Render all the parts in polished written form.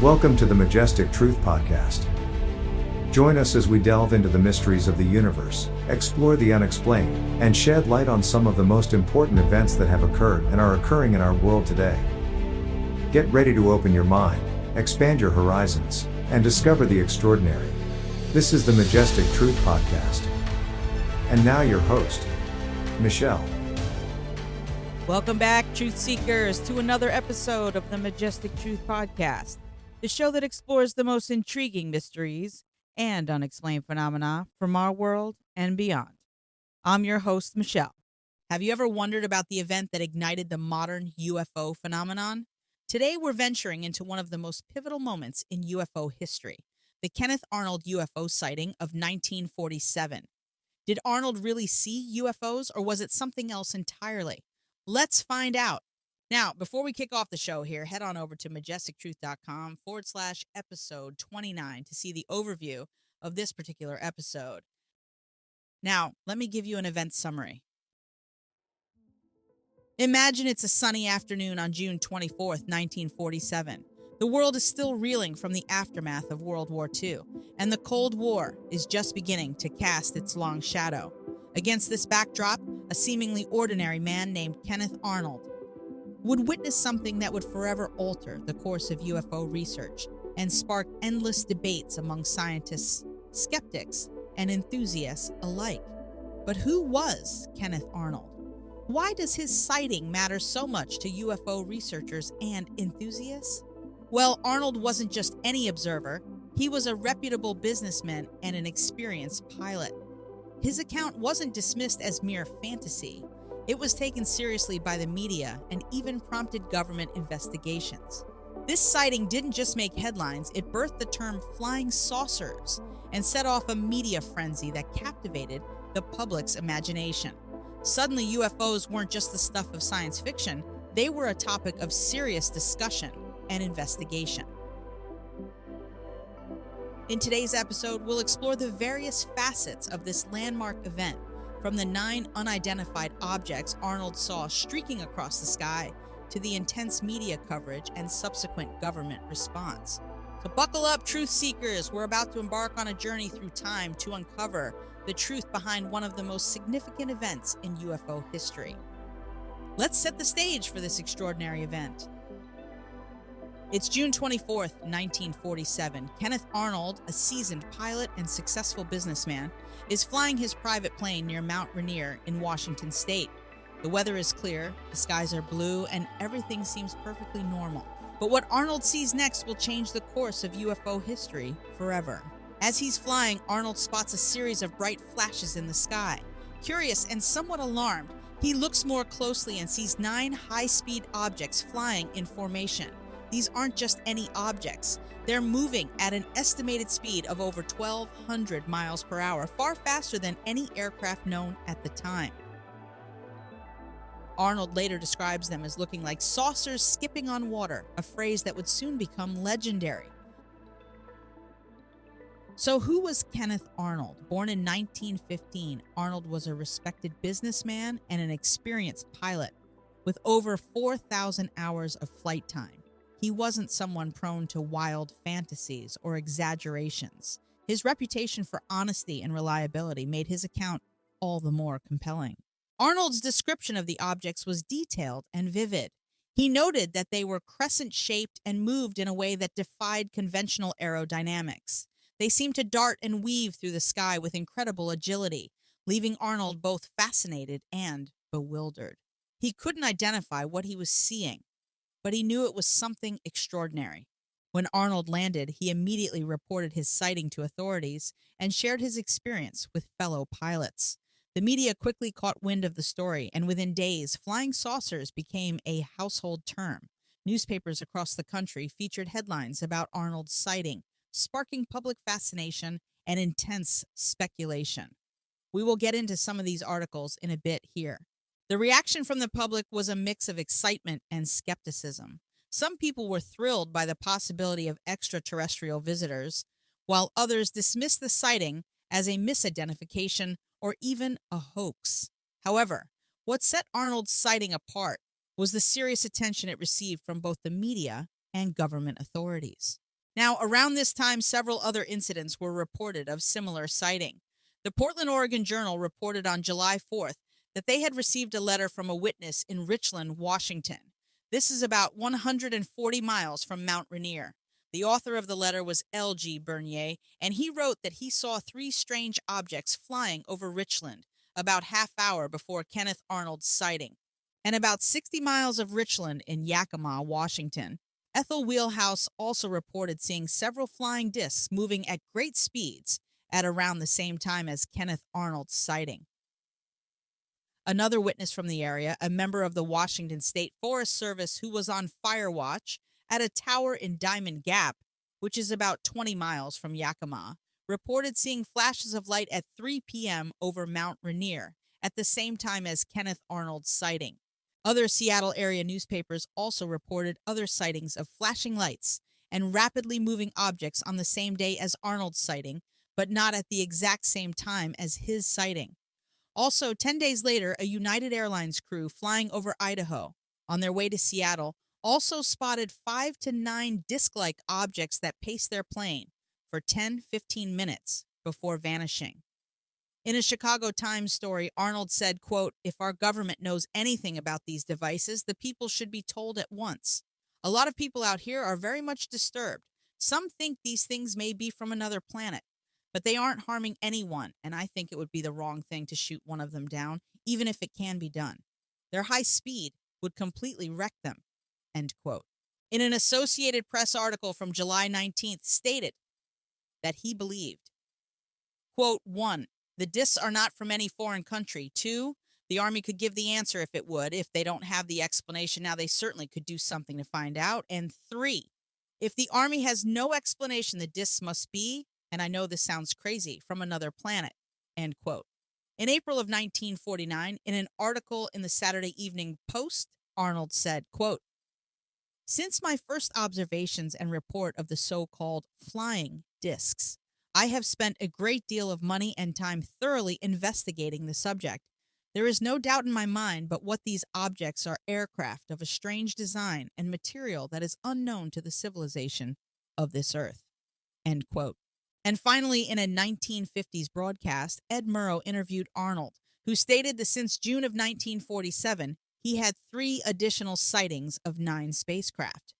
Welcome to the Majestic Truth Podcast. Join us as we delve into the mysteries of the universe, explore the unexplained, and shed light on some of the most important events that have occurred and are occurring in our world today. Get ready to open your mind, expand your horizons, and discover the extraordinary. This is the Majestic Truth Podcast. And now your host, Michelle. Welcome back, Truth Seekers, to another episode of the Majestic Truth Podcast, the show that explores the most intriguing mysteries and unexplained phenomena from our world and beyond. I'm your host, Michelle. Have you ever wondered about the event that ignited the modern UFO phenomenon? Today, we're venturing into one of the most pivotal moments in UFO history, the Kenneth Arnold UFO sighting of 1947. Did Arnold really see UFOs, or was it something else entirely? Let's find out. Now, before we kick off the show here, head on over to majestictruth.com/episode 29 to see the overview of this particular episode. Now, let me give you an event summary. Imagine it's a sunny afternoon on June 24th, 1947. The world is still reeling from the aftermath of World War II, and the Cold War is just beginning to cast its long shadow. Against this backdrop, a seemingly ordinary man named Kenneth Arnold would witness something that would forever alter the course of UFO research and spark endless debates among scientists, skeptics, and enthusiasts alike. But who was Kenneth Arnold? Why does his sighting matter so much to UFO researchers and enthusiasts? Well, Arnold wasn't just any observer. He was a reputable businessman and an experienced pilot. His account wasn't dismissed as mere fantasy. It was taken seriously by the media and even prompted government investigations. This sighting didn't just make headlines, it birthed the term flying saucers and set off a media frenzy that captivated the public's imagination. Suddenly, UFOs weren't just the stuff of science fiction, they were a topic of serious discussion and investigation. In today's episode, we'll explore the various facets of this landmark event, from the 9 unidentified objects Arnold saw streaking across the sky to the intense media coverage and subsequent government response. So buckle up, truth seekers. We're about to embark on a journey through time to uncover the truth behind one of the most significant events in UFO history. Let's set the stage for this extraordinary event. It's June 24th, 1947. Kenneth Arnold, a seasoned pilot and successful businessman, is flying his private plane near Mount Rainier in Washington state. The weather is clear, the skies are blue, and everything seems perfectly normal. But what Arnold sees next will change the course of UFO history forever. As he's flying, Arnold spots a series of bright flashes in the sky. Curious and somewhat alarmed, he looks more closely and sees 9 high-speed objects flying in formation. These aren't just any objects. They're moving at an estimated speed of over 1,200 miles per hour, far faster than any aircraft known at the time. Arnold later describes them as looking like saucers skipping on water, a phrase that would soon become legendary. So who was Kenneth Arnold? Born in 1915, Arnold was a respected businessman and an experienced pilot with over 4,000 hours of flight time. He wasn't someone prone to wild fantasies or exaggerations. His reputation for honesty and reliability made his account all the more compelling. Arnold's description of the objects was detailed and vivid. He noted that they were crescent-shaped and moved in a way that defied conventional aerodynamics. They seemed to dart and weave through the sky with incredible agility, leaving Arnold both fascinated and bewildered. He couldn't identify what he was seeing, but he knew it was something extraordinary. When Arnold landed, he immediately reported his sighting to authorities and shared his experience with fellow pilots. The media quickly caught wind of the story, and within days, flying saucers became a household term. Newspapers across the country featured headlines about Arnold's sighting, sparking public fascination and intense speculation. We will get into some of these articles in a bit here. The reaction from the public was a mix of excitement and skepticism. Some people were thrilled by the possibility of extraterrestrial visitors, while others dismissed the sighting as a misidentification or even a hoax. However, what set Arnold's sighting apart was the serious attention it received from both the media and government authorities. Now, around this time, several other incidents were reported of similar sighting. The Portland, Oregon Journal reported on July 4th that they had received a letter from a witness in Richland, Washington. This is about 140 miles from Mount Rainier. The author of the letter was L.G. Bernier, and he wrote that he saw three strange objects flying over Richland about half-hour before Kenneth Arnold's sighting. And about 60 miles of Richland in Yakima, Washington, Ethel Wheelhouse also reported seeing several flying discs moving at great speeds at around the same time as Kenneth Arnold's sighting. Another witness from the area, a member of the Washington State Forest Service who was on fire watch at a tower in Diamond Gap, which is about 20 miles from Yakima, reported seeing flashes of light at 3 p.m. over Mount Rainier at the same time as Kenneth Arnold's sighting. Other Seattle area newspapers also reported other sightings of flashing lights and rapidly moving objects on the same day as Arnold's sighting, but not at the exact same time as his sighting. Also, 10 days later, a United Airlines crew flying over Idaho on their way to Seattle also spotted 5 to 9 disc-like objects that paced their plane for 10-15 minutes before vanishing. In a Chicago Times story, Arnold said, quote, "If our government knows anything about these devices, the people should be told at once. A lot of people out here are very much disturbed. Some think these things may be from another planet, but they aren't harming anyone, and I think it would be the wrong thing to shoot one of them down, even if it can be done. Their high speed would completely wreck them," end quote. In an Associated Press article from July 19th stated that he believed, quote, 1. The discs are not from any foreign country. 2. The Army could give the answer if it would. If they don't have the explanation now, they certainly could do something to find out. And 3. If the Army has no explanation, the discs must be, and I know this sounds crazy, from another planet, end quote. In April of 1949, in an article in the Saturday Evening Post, Arnold said, quote, "Since my first observations and report of the so-called flying discs, I have spent a great deal of money and time thoroughly investigating the subject. There is no doubt in my mind but what these objects are aircraft of a strange design and material that is unknown to the civilization of this earth," end quote. And finally, in a 1950s broadcast, Ed Murrow interviewed Arnold, who stated that since June of 1947, he had 3 additional sightings of 9 spacecraft.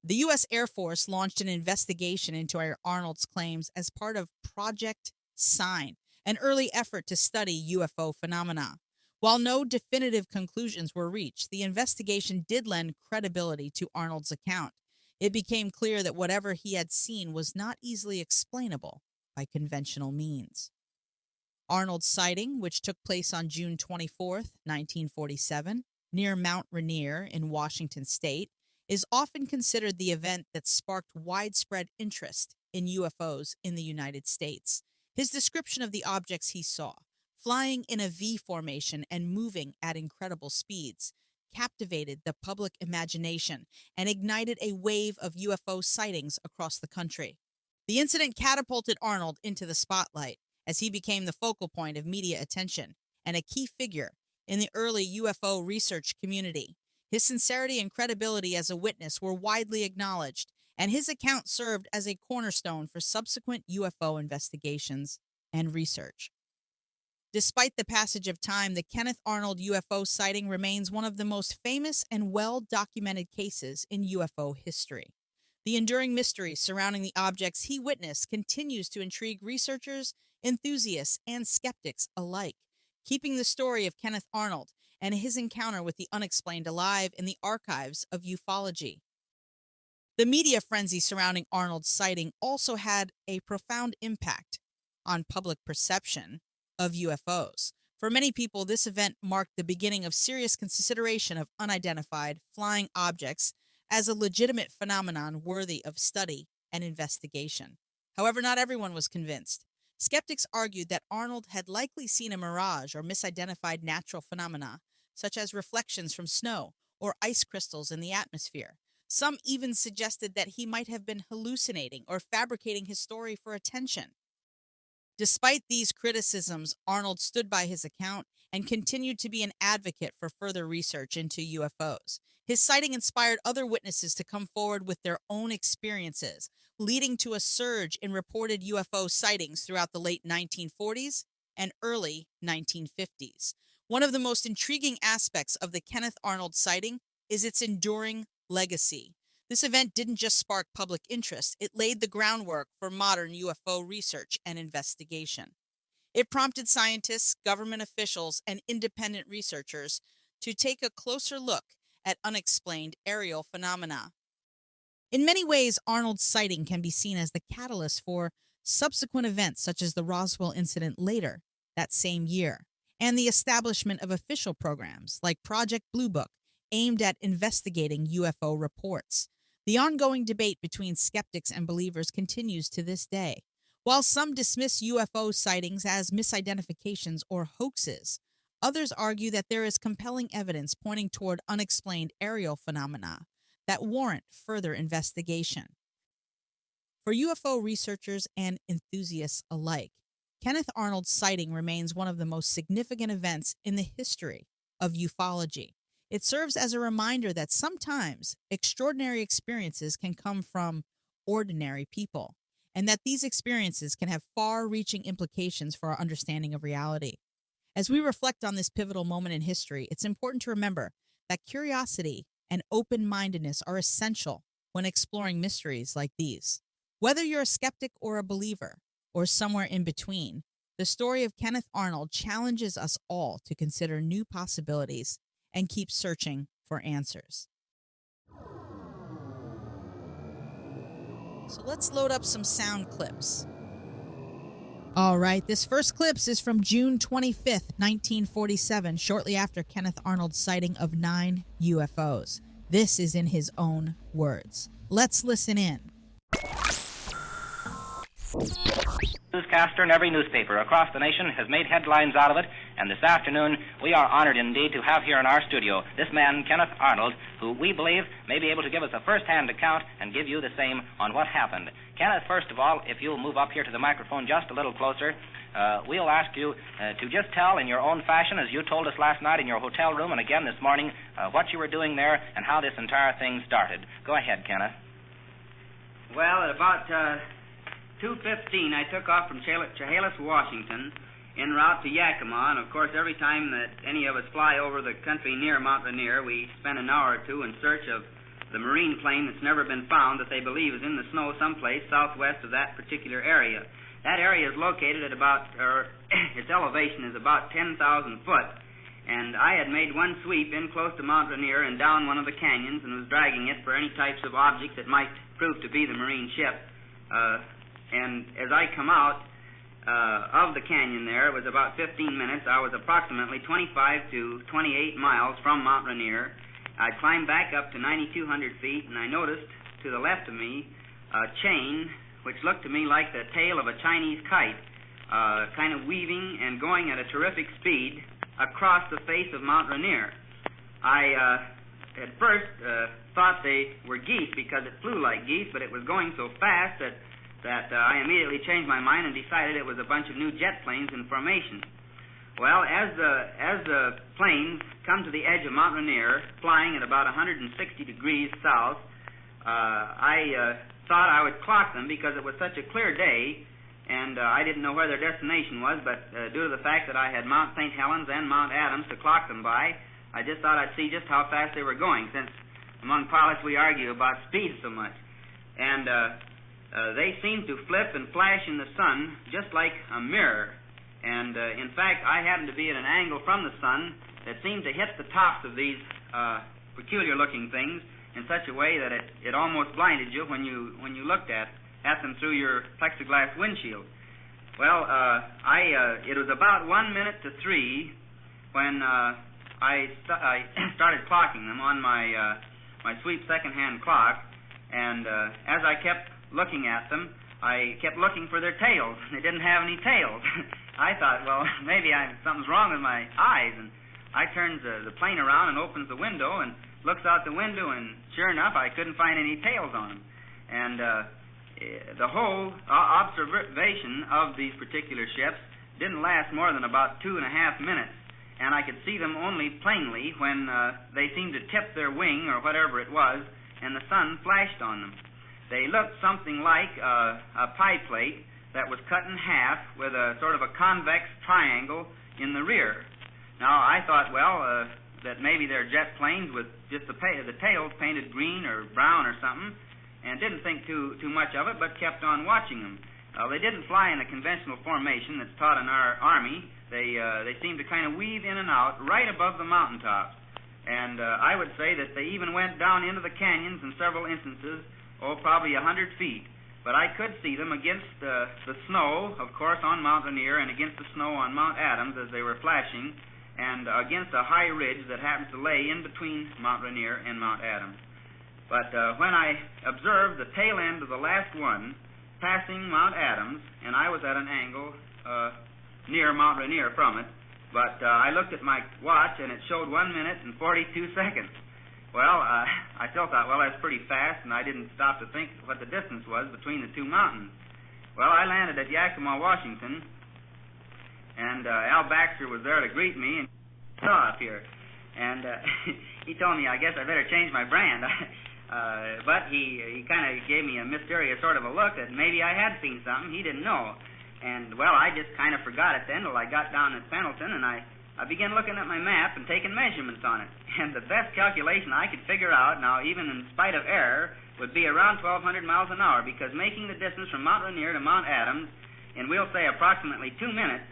The U.S. Air Force launched an investigation into Arnold's claims as part of Project Sign, an early effort to study UFO phenomena. While no definitive conclusions were reached, the investigation did lend credibility to Arnold's account. It became clear that whatever he had seen was not easily explainable by conventional means. Arnold's sighting, which took place on June 24, 1947, near Mount Rainier in Washington State, is often considered the event that sparked widespread interest in UFOs in the United States. His description of the objects he saw, flying in a V formation and moving at incredible speeds, captivated the public imagination and ignited a wave of UFO sightings across the country. The incident catapulted Arnold into the spotlight as he became the focal point of media attention and a key figure in the early UFO research community. His sincerity and credibility as a witness were widely acknowledged, and his account served as a cornerstone for subsequent UFO investigations and research. Despite the passage of time, the Kenneth Arnold UFO sighting remains one of the most famous and well-documented cases in UFO history. The enduring mystery surrounding the objects he witnessed continues to intrigue researchers, enthusiasts, and skeptics alike, keeping the story of Kenneth Arnold and his encounter with the unexplained alive in the archives of ufology. The media frenzy surrounding Arnold's sighting also had a profound impact on public perception of UFOs. For many people, this event marked the beginning of serious consideration of unidentified flying objects as a legitimate phenomenon worthy of study and investigation. However, not everyone was convinced. Skeptics argued that Arnold had likely seen a mirage or misidentified natural phenomena, such as reflections from snow or ice crystals in the atmosphere. Some even suggested that he might have been hallucinating or fabricating his story for attention. Despite these criticisms, Arnold stood by his account and continued to be an advocate for further research into UFOs. His sighting inspired other witnesses to come forward with their own experiences, leading to a surge in reported UFO sightings throughout the late 1940s and early 1950s. One of the most intriguing aspects of the Kenneth Arnold sighting is its enduring legacy. This event didn't just spark public interest, it laid the groundwork for modern UFO research and investigation. It prompted scientists, government officials, and independent researchers to take a closer look at unexplained aerial phenomena. In many ways, Arnold's sighting can be seen as the catalyst for subsequent events such as the Roswell incident later that same year, and the establishment of official programs like Project Blue Book aimed at investigating UFO reports. The ongoing debate between skeptics and believers continues to this day. While some dismiss UFO sightings as misidentifications or hoaxes, others argue that there is compelling evidence pointing toward unexplained aerial phenomena that warrant further investigation. For UFO researchers and enthusiasts alike, Kenneth Arnold's sighting remains one of the most significant events in the history of ufology. It serves as a reminder that sometimes extraordinary experiences can come from ordinary people, and that these experiences can have far-reaching implications for our understanding of reality. As we reflect on this pivotal moment in history, it's important to remember that curiosity and open-mindedness are essential when exploring mysteries like these. Whether you're a skeptic or a believer, or somewhere in between, the story of Kenneth Arnold challenges us all to consider new possibilities and keep searching for answers. So let's load up some sound clips. All right, this first clip is from June 25th, 1947, shortly after Kenneth Arnold's sighting of 9 UFOs. This is in his own words. Let's listen in. Newscaster in every newspaper across the nation has made headlines out of it, and this afternoon we are honored indeed to have here in our studio this man, Kenneth Arnold, who we believe may be able to give us a first-hand account and give you the same on what happened. Kenneth, first of all, if you'll move up here to the microphone just a little closer, we'll ask you to just tell in your own fashion, as you told us last night in your hotel room and again this morning, what you were doing there and how this entire thing started. Go ahead, Kenneth. Well, at about 2:15, I took off from Chehalis, Washington, en route to Yakima, and of course every time that any of us fly over the country near Mount Rainier, we spend an hour or two in search of the marine plane that's never been found that they believe is in the snow someplace southwest of that particular area. That area is located at about, its elevation is about 10,000 foot, and I had made one sweep in close to Mount Rainier and down one of the canyons and was dragging it for any types of objects that might prove to be the marine ship. And as I come out of the canyon there, it was about 15 minutes. I was approximately 25 to 28 miles from Mount Rainier. I climbed back up to 9,200 feet, and I noticed to the left of me a chain which looked to me like the tail of a Chinese kite, kind of weaving and going at a terrific speed across the face of Mount Rainier. I at first thought they were geese because it flew like geese, but it was going so fast that I immediately changed my mind and decided it was a bunch of new jet planes in formation. Well, as the planes come to the edge of Mount Rainier, flying at about 160 degrees south, I thought I would clock them because it was such a clear day, and I didn't know where their destination was, but due to the fact that I had Mount St. Helens and Mount Adams to clock them by, I just thought I'd see just how fast they were going, since among pilots we argue about speed so much. And they seemed to flip and flash in the sun just like a mirror. And in fact, I happened to be at an angle from the sun that seemed to hit the tops of these peculiar-looking things in such a way that it almost blinded you when you looked at them through your plexiglass windshield. Well, it was about 1 minute to 3 when I started clocking them on my sweep second-hand clock, and as I kept looking at them, I kept looking for their tails. They didn't have any tails. I thought, well, maybe something's wrong with my eyes, and I turns the plane around and opens the window and looks out the window, and sure enough, I couldn't find any tails on them. And the whole observation of these particular ships didn't last more than about 2.5 minutes, and I could see them only plainly when they seemed to tip their wing or whatever it was, and the sun flashed on them. They looked something like a pie plate that was cut in half with a sort of a convex triangle in the rear. Now, I thought, well, that maybe they're jet planes with just the tails painted green or brown or something, and didn't think too much of it, but kept on watching them. They didn't fly in a conventional formation that's taught in our Army. They seemed to kind of weave in and out right above the mountaintops. And I would say that they even went down into the canyons in several instances, probably 100 feet. But I could see them against the snow, of course, on Mount Rainier, and against the snow on Mount Adams as they were flashing, and against a high ridge that happens to lay in between Mount Rainier and Mount Adams. But when I observed the tail end of the last one passing Mount Adams, and I was at an angle near Mount Rainier from it, but I looked at my watch, and it showed 1 minute and 42 seconds. Well, I still thought, well, that's pretty fast, and I didn't stop to think what the distance was between the two mountains. Well, I landed at Yakima, Washington, and Al Baxter was there to greet me and saw up here. And he told me, I guess I better change my brand. But he kind of gave me a mysterious sort of a look that maybe I had seen something he didn't know. And, well, I just kind of forgot it then till I got down at Pendleton, and I began looking at my map and taking measurements on it. And the best calculation I could figure out, now even in spite of error, would be around 1,200 miles an hour, because making the distance from Mount Rainier to Mount Adams in, we'll say, approximately 2 minutes,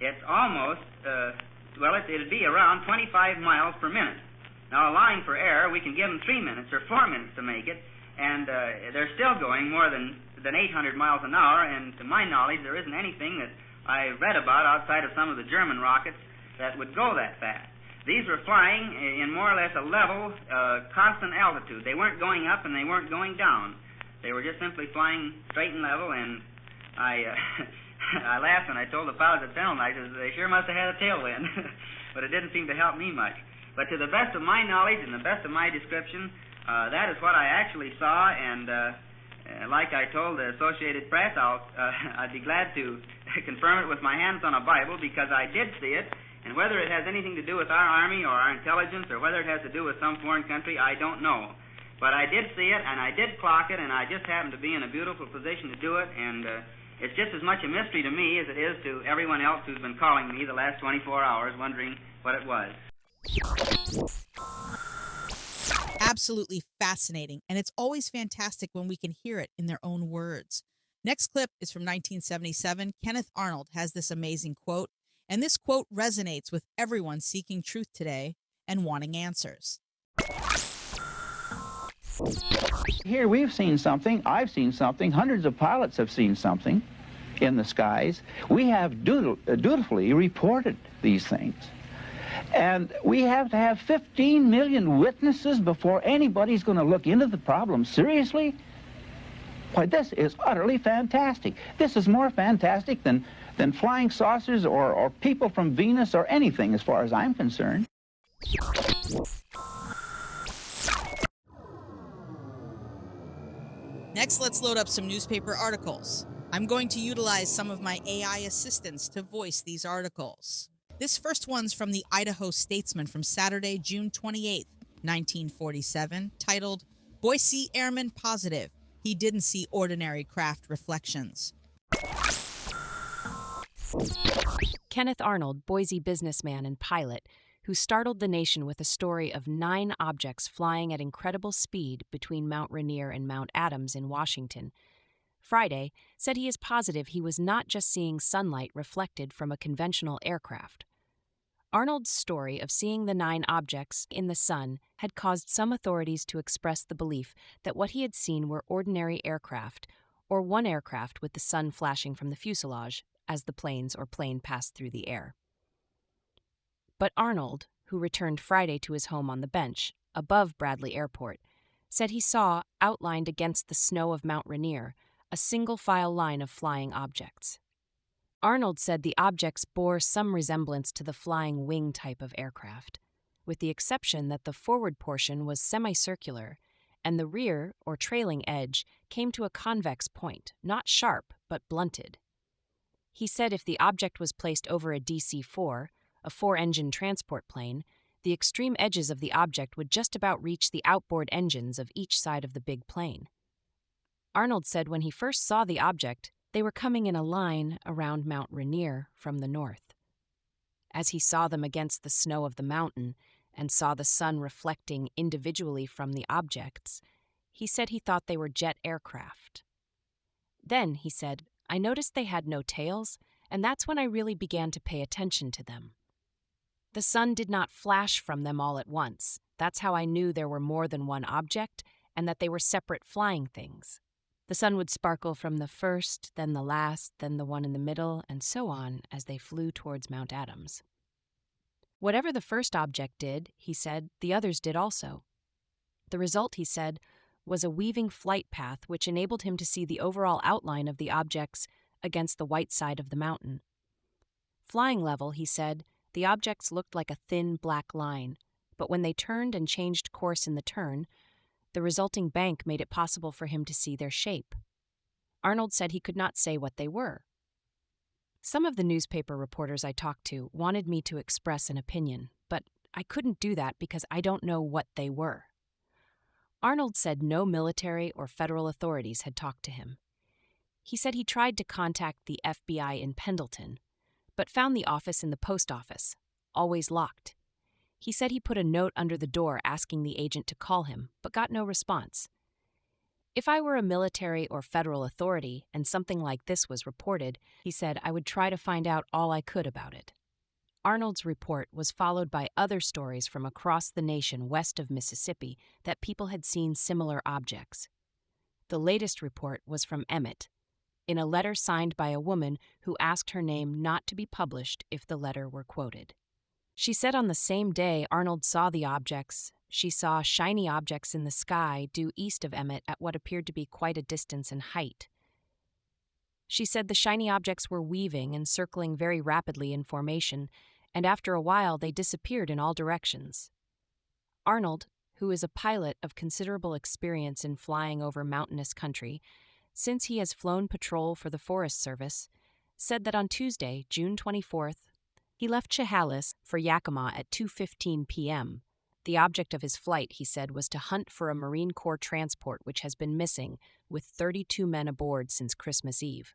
it's almost, it'd be around 25 miles per minute. Now, allowing for error, we can give them 3 minutes or 4 minutes to make it, and they're still going more than 800 miles an hour, and to my knowledge, there isn't anything that I read about outside of some of the German rockets that would go that fast. These were flying in more or less a level, constant altitude. They weren't going up and they weren't going down. They were just simply flying straight and level, and I laughed and I told the pilots at Pendleton, I said, they sure must have had a tailwind. But it didn't seem to help me much. But to the best of my knowledge and the best of my description, that is what I actually saw, and like I told the Associated Press, I'd be glad to confirm it with my hands on a Bible, because I did see it. And whether it has anything to do with our Army or our intelligence, or whether it has to do with some foreign country, I don't know. But I did see it, and I did clock it, and I just happened to be in a beautiful position to do it, and it's just as much a mystery to me as it is to everyone else who's been calling me the last 24 hours wondering what it was. Absolutely fascinating, and it's always fantastic when we can hear it in their own words. Next clip is from 1977. Kenneth Arnold has this amazing quote, and this quote resonates with everyone seeking truth today and wanting answers. Here we've seen something, I've seen something, hundreds of pilots have seen something in the skies. We have dutifully reported these things. And we have to have 15 million witnesses before anybody's going to look into the problem seriously? Why, this is utterly fantastic. This is more fantastic than flying saucers or people from Venus or anything, as far as I'm concerned. Next, let's load up some newspaper articles. I'm going to utilize some of my AI assistants to voice these articles. This first one's from the Idaho Statesman from Saturday, June 28th, 1947, titled, Boise Airman Positive. He didn't see ordinary craft reflections. Kenneth Arnold, Boise businessman and pilot, who startled the nation with a story of 9 objects flying at incredible speed between Mount Rainier and Mount Adams in Washington, Friday said he is positive he was not just seeing sunlight reflected from a conventional aircraft. Arnold's story of seeing the 9 objects in the sun had caused some authorities to express the belief that what he had seen were ordinary aircraft, or one aircraft with the sun flashing from the fuselage as the planes or plane passed through the air. But Arnold, who returned Friday to his home on the bench, above Bradley Airport, said he saw, outlined against the snow of Mount Rainier, a single-file line of flying objects. Arnold said the objects bore some resemblance to the flying wing type of aircraft, with the exception that the forward portion was semicircular and the rear, or trailing edge, came to a convex point, not sharp, but blunted. He said if the object was placed over a DC-4, a four-engine transport plane, the extreme edges of the object would just about reach the outboard engines of each side of the big plane. Arnold said when he first saw the object, they were coming in a line around Mount Rainier from the north. As he saw them against the snow of the mountain and saw the sun reflecting individually from the objects, he said he thought they were jet aircraft. Then, he said, I noticed they had no tails, and that's when I really began to pay attention to them. The sun did not flash from them all at once. That's how I knew there were more than one object and that they were separate flying things. The sun would sparkle from the first, then the last, then the one in the middle, and so on as they flew towards Mount Adams. Whatever the first object did, he said, the others did also. The result, he said, was a weaving flight path which enabled him to see the overall outline of the objects against the white side of the mountain. Flying level, he said, the objects looked like a thin black line, but when they turned and changed course in the turn, the resulting bank made it possible for him to see their shape. Arnold said he could not say what they were. Some of the newspaper reporters I talked to wanted me to express an opinion, but I couldn't do that because I don't know what they were. Arnold said no military or federal authorities had talked to him. He said he tried to contact the FBI in Pendleton, but found the office in the post office, always locked. He said he put a note under the door asking the agent to call him, but got no response. If I were a military or federal authority and something like this was reported, he said I would try to find out all I could about it. Arnold's report was followed by other stories from across the nation west of Mississippi that people had seen similar objects. The latest report was from Emmett, in a letter signed by a woman who asked her name not to be published if the letter were quoted. She said on the same day Arnold saw the objects, she saw shiny objects in the sky due east of Emmett at what appeared to be quite a distance in height. She said the shiny objects were weaving and circling very rapidly in formation, and after a while they disappeared in all directions. Arnold, who is a pilot of considerable experience in flying over mountainous country, since he has flown patrol for the Forest Service, said that on Tuesday, June 24th, he left Chehalis for Yakima at 2:15 p.m. The object of his flight, he said, was to hunt for a Marine Corps transport which has been missing, with 32 men aboard since Christmas Eve.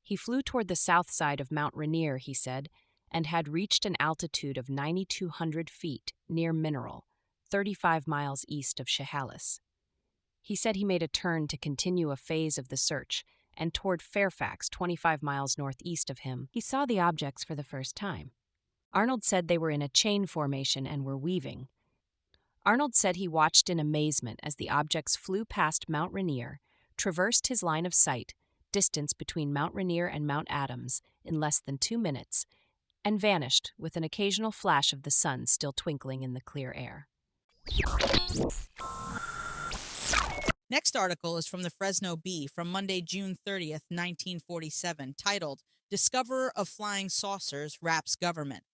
He flew toward the south side of Mount Rainier, he said, and had reached an altitude of 9,200 feet near Mineral, 35 miles east of Chehalis. He said he made a turn to continue a phase of the search, and toward Fairfax, 25 miles northeast of him, he saw the objects for the first time. Arnold said they were in a chain formation and were weaving. Arnold said he watched in amazement as the objects flew past Mount Rainier, traversed his line of sight, distance between Mount Rainier and Mount Adams, in less than 2 minutes, and vanished with an occasional flash of the sun still twinkling in the clear air. Next article is from the Fresno Bee from Monday, June 30th, 1947, titled, Discoverer of Flying Saucers Raps Government.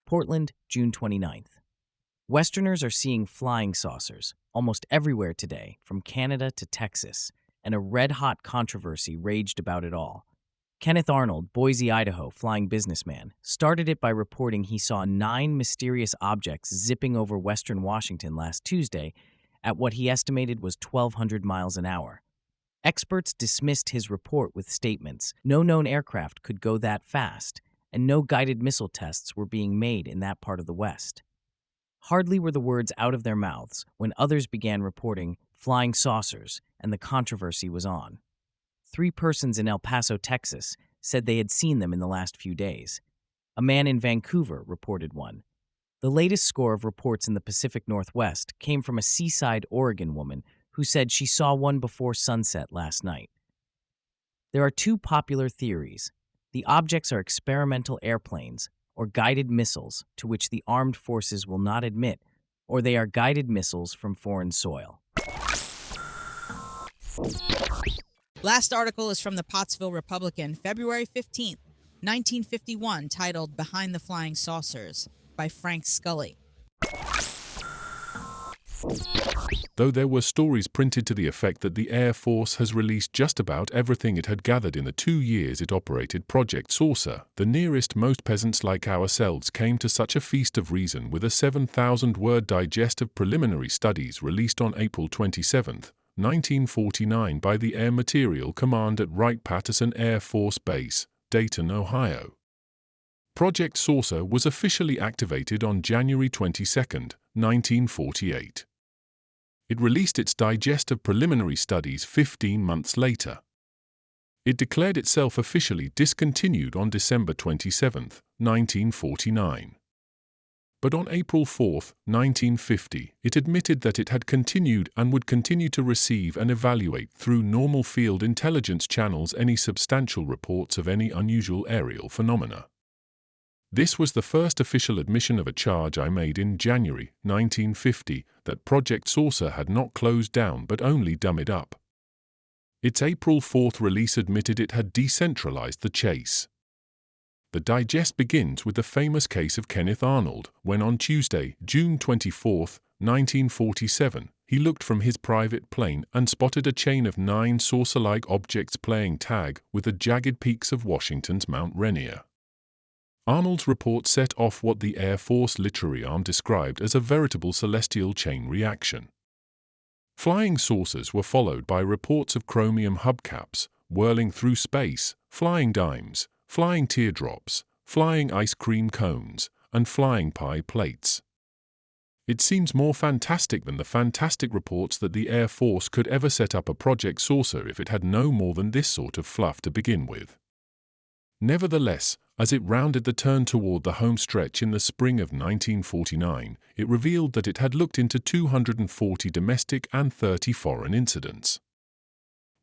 Portland, June 29th. Westerners are seeing flying saucers almost everywhere today, from Canada to Texas, and a red-hot controversy raged about it all. Kenneth Arnold, Boise, Idaho, flying businessman, started it by reporting he saw 9 mysterious objects zipping over western Washington last Tuesday at what he estimated was 1,200 miles an hour. Experts dismissed his report with statements no known aircraft could go that fast, and no guided missile tests were being made in that part of the West. Hardly were the words out of their mouths when others began reporting flying saucers, and the controversy was on. 3 persons in El Paso, Texas, said they had seen them in the last few days. A man in Vancouver reported one. The latest score of reports in the Pacific Northwest came from a Seaside, Oregon woman who said she saw one before sunset last night. There are 2 popular theories. The objects are experimental airplanes or guided missiles to which the armed forces will not admit, or they are guided missiles from foreign soil. Last article is from the Pottsville Republican, February 15th, 1951, titled Behind the Flying Saucers by Frank Scully. Though there were stories printed to the effect that the Air Force has released just about everything it had gathered in the 2 years it operated Project Saucer, the nearest most peasants like ourselves came to such a feast of reason with a 7,000-word digest of preliminary studies released on April 27, 1949 by the Air Materiel Command at Wright-Patterson Air Force Base, Dayton, Ohio. Project Saucer was officially activated on January 22, 1948. It released its digest of preliminary studies 15 months later. It declared itself officially discontinued on December 27, 1949. But on April 4, 1950, it admitted that it had continued and would continue to receive and evaluate through normal field intelligence channels any substantial reports of any unusual aerial phenomena. This was the first official admission of a charge I made in January 1950 that Project Saucer had not closed down but only dummied up. Its April 4th release admitted it had decentralized the chase. The digest begins with the famous case of Kenneth Arnold, when on Tuesday, June 24, 1947, he looked from his private plane and spotted a chain of 9 saucer-like objects playing tag with the jagged peaks of Washington's Mount Rainier. Arnold's report set off what the Air Force literary arm described as a veritable celestial chain reaction. Flying saucers were followed by reports of chromium hubcaps, whirling through space, flying dimes, flying teardrops, flying ice cream cones, and flying pie plates. It seems more fantastic than the fantastic reports that the Air Force could ever set up a Project Saucer if it had no more than this sort of fluff to begin with. Nevertheless, as it rounded the turn toward the home stretch in the spring of 1949, it revealed that it had looked into 240 domestic and 30 foreign incidents.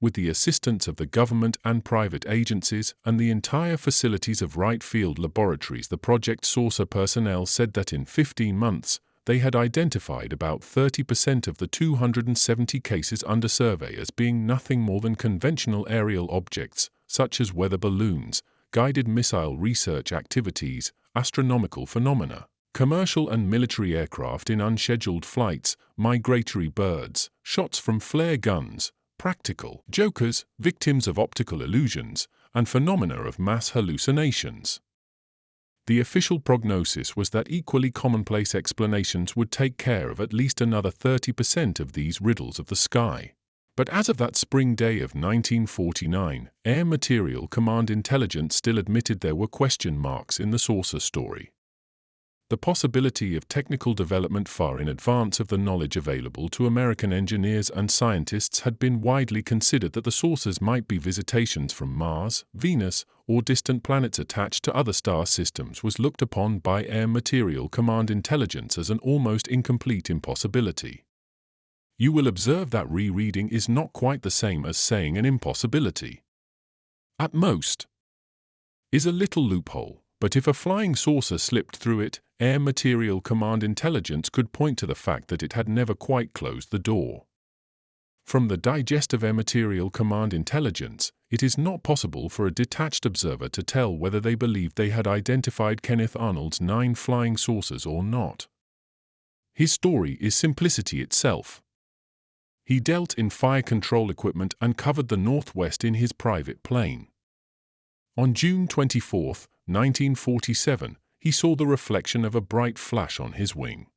With the assistance of the government and private agencies and the entire facilities of Wright Field Laboratories, the Project Saucer personnel said that in 15 months, they had identified about 30% of the 270 cases under survey as being nothing more than conventional aerial objects, such as weather balloons, guided missile research activities, astronomical phenomena, commercial and military aircraft in unscheduled flights, migratory birds, shots from flare guns, practical jokers, victims of optical illusions, and phenomena of mass hallucinations. The official prognosis was that equally commonplace explanations would take care of at least another 30% of these riddles of the sky. But as of that spring day of 1949, Air Materiel Command intelligence still admitted there were question marks in the saucer story. The possibility of technical development far in advance of the knowledge available to American engineers and scientists had been widely considered that the saucers might be visitations from Mars, Venus, or distant planets attached to other star systems was looked upon by Air Materiel Command intelligence as an almost incomplete impossibility. You will observe that rereading is not quite the same as saying an impossibility. At most, is a little loophole, but if a flying saucer slipped through it, Air Materiel Command intelligence could point to the fact that it had never quite closed the door. From the digest of Air Materiel Command intelligence, it is not possible for a detached observer to tell whether they believed they had identified Kenneth Arnold's 9 flying saucers or not. His story is simplicity itself. He dealt in fire control equipment and covered the Northwest in his private plane. On June 24, 1947, he saw the reflection of a bright flash on his wing.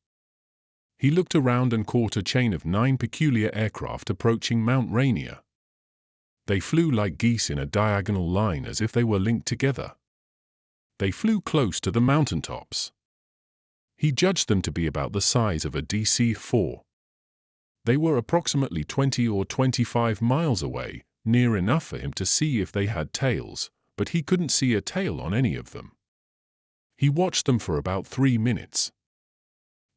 He looked around and caught a chain of 9 peculiar aircraft approaching Mount Rainier. They flew like geese in a diagonal line as if they were linked together. They flew close to the mountaintops. He judged them to be about the size of a DC-4. They were approximately 20 or 25 miles away, near enough for him to see if they had tails, but he couldn't see a tail on any of them. He watched them for about 3 minutes.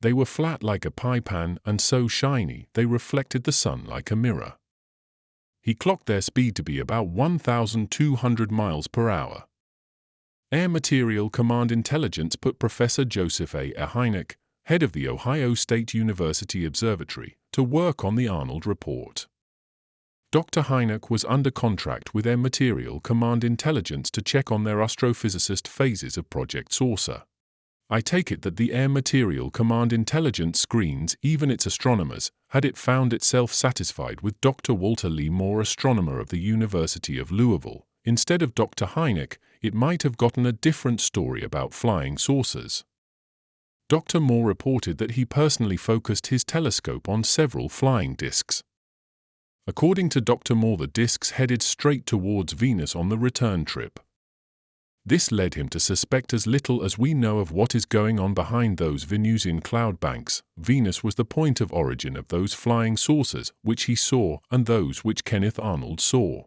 They were flat like a pie pan and so shiny they reflected the sun like a mirror. He clocked their speed to be about 1,200 miles per hour. Air Materiel Command Intelligence put Professor Joseph A. Hynek, head of the Ohio State University Observatory, to work on the Arnold report. Dr. Hynek was under contract with Air Materiel Command Intelligence to check on their astrophysicist phases of Project Saucer. I take it that the Air Material Command Intelligence screens even its astronomers, had it found itself satisfied with Dr. Walter Lee Moore, astronomer of the University of Louisville. Instead of Dr. Hynek, it might have gotten a different story about flying saucers. Dr. Moore reported that he personally focused his telescope on several flying disks. According to Dr. Moore, the disks headed straight towards Venus on the return trip. This led him to suspect as little as we know of what is going on behind those Venusian cloud banks. Venus was the point of origin of those flying saucers which he saw and those which Kenneth Arnold saw.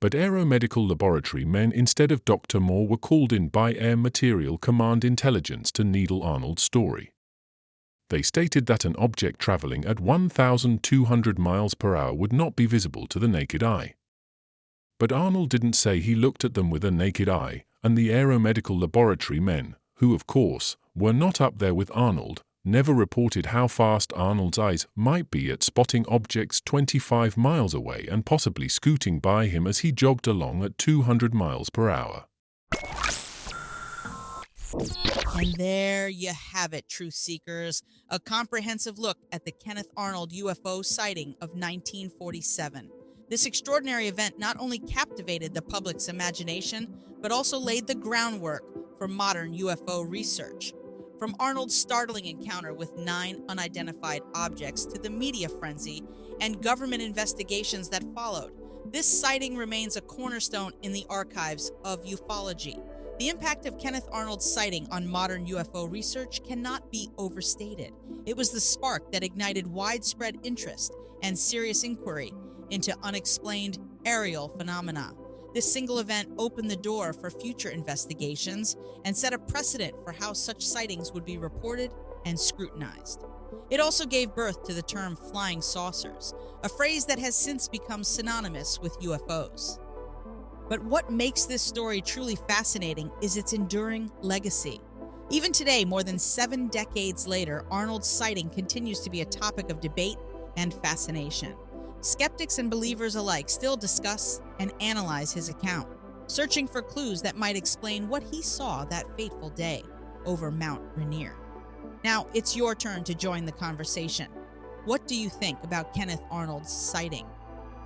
But aeromedical laboratory men instead of Dr. Moore were called in by Air Material Command Intelligence to needle Arnold's story. They stated that an object traveling at 1,200 miles per hour would not be visible to the naked eye. But Arnold didn't say he looked at them with a naked eye, and the aeromedical laboratory men, who of course were not up there with Arnold, never reported how fast Arnold's eyes might be at spotting objects 25 miles away and possibly scooting by him as he jogged along at 200 miles per hour. And there you have it, truth seekers, a comprehensive look at the Kenneth Arnold UFO sighting of 1947. This extraordinary event not only captivated the public's imagination, but also laid the groundwork for modern UFO research. From Arnold's startling encounter with 9 unidentified objects to the media frenzy and government investigations that followed, this sighting remains a cornerstone in the archives of ufology. The impact of Kenneth Arnold's sighting on modern UFO research cannot be overstated. It was the spark that ignited widespread interest and serious inquiry into unexplained aerial phenomena. This single event opened the door for future investigations and set a precedent for how such sightings would be reported and scrutinized. It also gave birth to the term flying saucers, a phrase that has since become synonymous with UFOs. But what makes this story truly fascinating is its enduring legacy. Even today, more than 7 decades later, Arnold's sighting continues to be a topic of debate and fascination. Skeptics and believers alike still discuss and analyze his account, searching for clues that might explain what he saw that fateful day over Mount Rainier. Now, it's your turn to join the conversation. What do you think about Kenneth Arnold's sighting?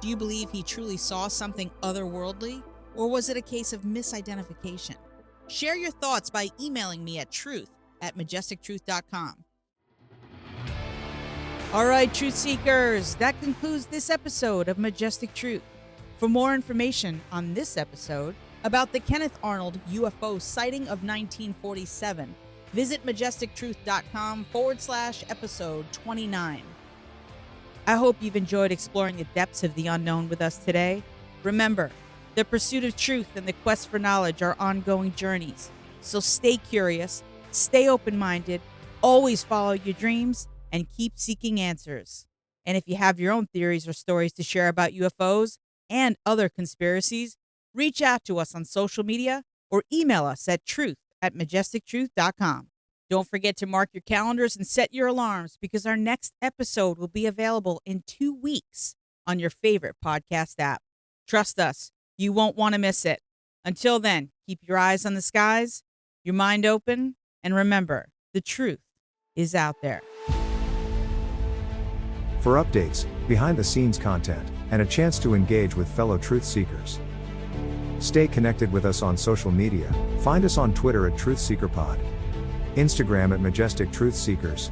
Do you believe he truly saw something otherworldly, or was it a case of misidentification? Share your thoughts by emailing me at truth@majestictruth.com. All right, truth seekers, that concludes this episode of Majestic Truth. For more information on this episode about the Kenneth Arnold UFO sighting of 1947, visit majestictruth.com/episode 29. I hope you've enjoyed exploring the depths of the unknown with us today. Remember, the pursuit of truth and the quest for knowledge are ongoing journeys. So stay curious, stay open-minded, always follow your dreams, and keep seeking answers. And if you have your own theories or stories to share about UFOs and other conspiracies, reach out to us on social media or email us at truth@majestictruth.com. Don't forget to mark your calendars and set your alarms because our next episode will be available in 2 weeks on your favorite podcast app. Trust us, you won't want to miss it. Until then, keep your eyes on the skies, your mind open, and remember, the truth is out there. For updates, behind-the-scenes content, and a chance to engage with fellow truth seekers, stay connected with us on social media. Find us on Twitter at TruthSeekerPod, Instagram at Majestic Truth Seekers,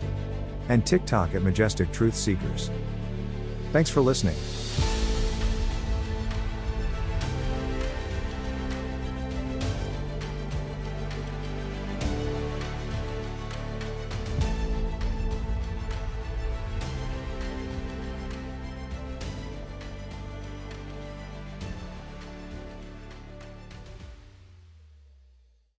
and TikTok at Majestic Truth Seekers. Thanks for listening.